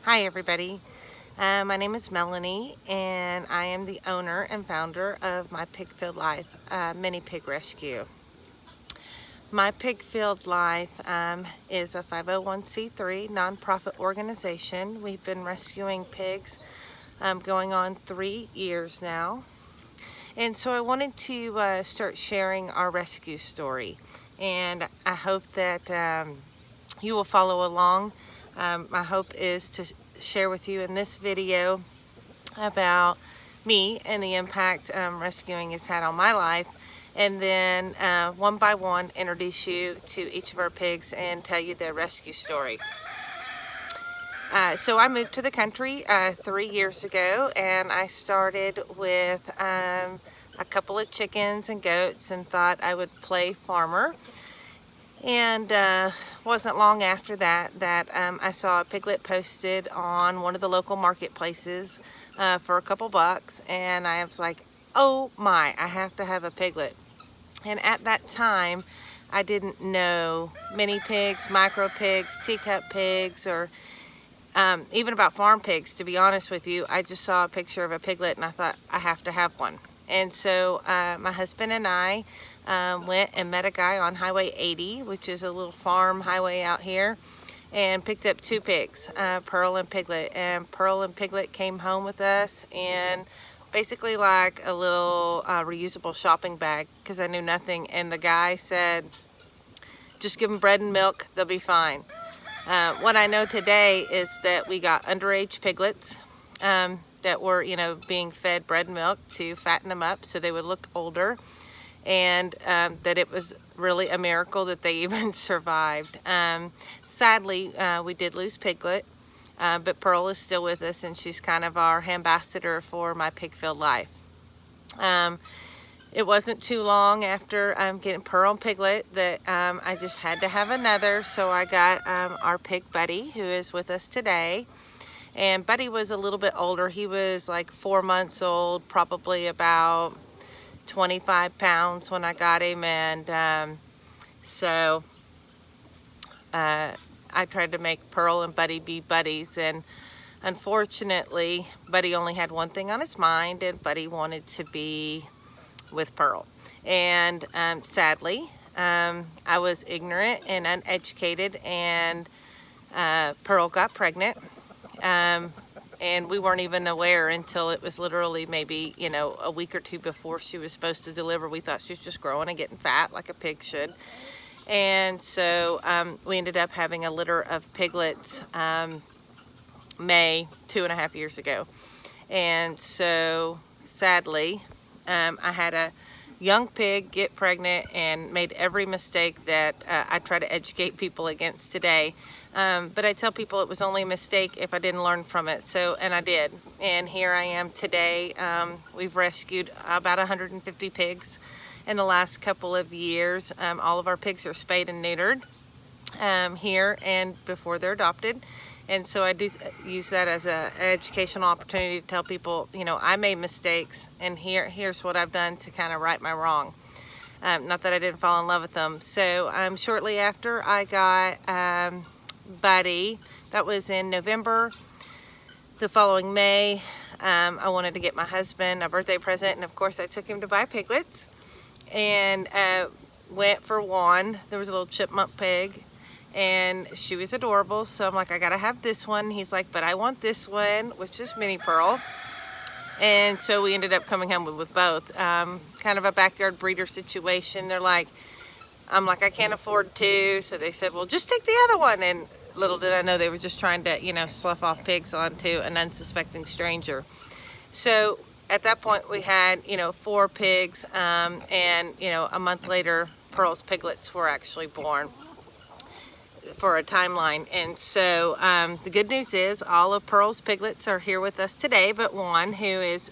Hi everybody, my name is Melanie and I am the owner and founder of My Pig Filled Life Mini Pig Rescue. My Pig Filled Life is a 501c3 nonprofit organization. We've been rescuing pigs going on 3 years now. And so I wanted to start sharing our rescue story, and I hope that you will follow along. My hope is to share with you in this video about me and the impact rescuing has had on my life, and then one by one introduce you to each of our pigs and tell you their rescue story. So I moved to the country 3 years ago, and I started with a couple of chickens and goats and thought I would play farmer. And wasn't long after that I saw a piglet posted on one of the local marketplaces for a couple bucks, and I was like, oh my, I have to have a piglet. And at that time I didn't know mini pigs, micro pigs, teacup pigs, or even about farm pigs, to be honest with you. I just saw a picture of a piglet and I thought, I have to have one. And so my husband and I went and met a guy on Highway 80, which is a little farm highway out here, and picked up 2 pigs, Pearl and Piglet. And Pearl and Piglet came home with us in basically like a little reusable shopping bag, because I knew nothing. And the guy said, just give them bread and milk, they'll be fine. What I know today is that we got underage piglets that were, being fed bread and milk to fatten them up so they would look older, and that it was really a miracle that they even survived. Sadly, we did lose Piglet, but Pearl is still with us, and she's kind of our ambassador for My Pig Filled Life. It wasn't too long after getting Pearl and Piglet that I just had to have another, so I got our pig Buddy, who is with us today. And Buddy was a little bit older. He was like 4 months old, probably about 25 pounds when I got him, and so I tried to make Pearl and Buddy be buddies, and unfortunately Buddy only had one thing on his mind, and Buddy wanted to be with Pearl. And sadly, I was ignorant and uneducated, and Pearl got pregnant, and we weren't even aware until it was literally maybe a week or 2 before she was supposed to deliver. We thought she was just growing and getting fat like a pig should. And so we ended up having a litter of piglets May 2.5 years ago. And so sadly, I had a young pig get pregnant and made every mistake that I try to educate people against today. But I tell people it was only a mistake if I didn't learn from it. And I did. And here I am today. We've rescued about 150 pigs in the last couple of years. All of our pigs are spayed and neutered here and before they're adopted. And so I do use that as an educational opportunity to tell people, I made mistakes, and here's what I've done to kind of right my wrong. Not that I didn't fall in love with them. So shortly after I got Buddy, that was in November. The following May, I wanted to get my husband a birthday present, and of course I took him to buy piglets, and went for one. There was a little chipmunk pig, and she was adorable, so I'm like, I gotta have this one. He's like, but I want this one, which is Mini Pearl. And so we ended up coming home with both. Kind of a backyard breeder situation. I'm like, I can't afford 2, so they said, well, just take the other one. And little did I know they were just trying to, slough off pigs onto an unsuspecting stranger. So at that point we had, 4 pigs, and, a month later, Pearl's piglets were actually born for a timeline. And so the good news is all of Pearl's piglets are here with us today, but one who is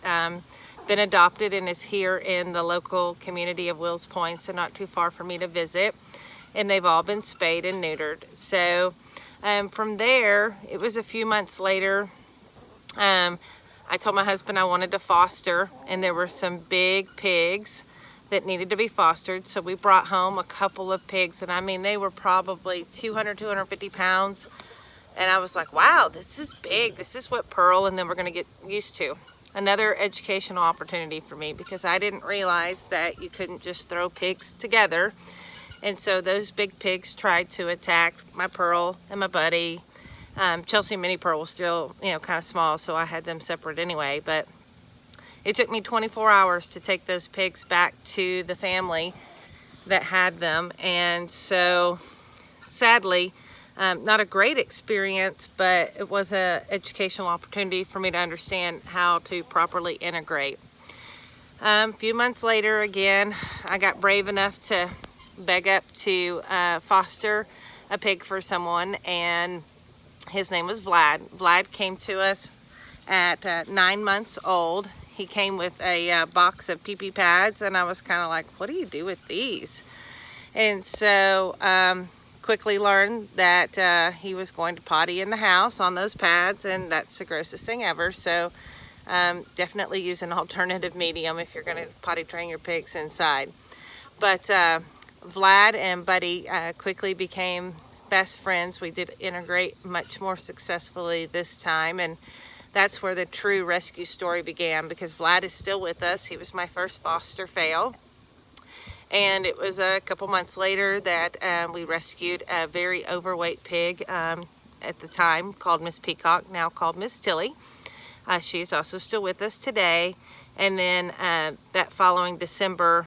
been adopted and is here in the local community of Wills Point, so not too far for me to visit. And they've all been spayed and neutered. So from there, it was a few months later, I told my husband I wanted to foster, and there were some big pigs that needed to be fostered. So we brought home a couple of pigs, and I mean, they were probably 200, 250 pounds. And I was like, wow, this is big. This is what Pearl and then we're going to get used to. Another educational opportunity for me, because I didn't realize that you couldn't just throw pigs together. And so those big pigs tried to attack my Pearl and my Buddy. Chelsea and Mini Pearl was still, you know, kind of small, so I had them separate anyway. But it took me 24 hours to take those pigs back to the family that had them. And so sadly, not a great experience, but it was an educational opportunity for me to understand how to properly integrate. A few months later, again, I got brave enough to beg up to foster a pig for someone, and his name was Vlad. Vlad came to us at 9 months old. He came with a box of pee-pee pads, and I was kind of like, what do you do with these? And so quickly learned that he was going to potty in the house on those pads, and that's the grossest thing ever. So definitely use an alternative medium if you're going to potty train your pigs inside. But Vlad and Buddy quickly became best friends. We did integrate much more successfully this time, and that's where the true rescue story began, because Vlad is still with us. He was my first foster fail. And it was a couple months later that we rescued a very overweight pig at the time called Miss Peacock, now called Miss Tilly. She's also still with us today. And then that following December,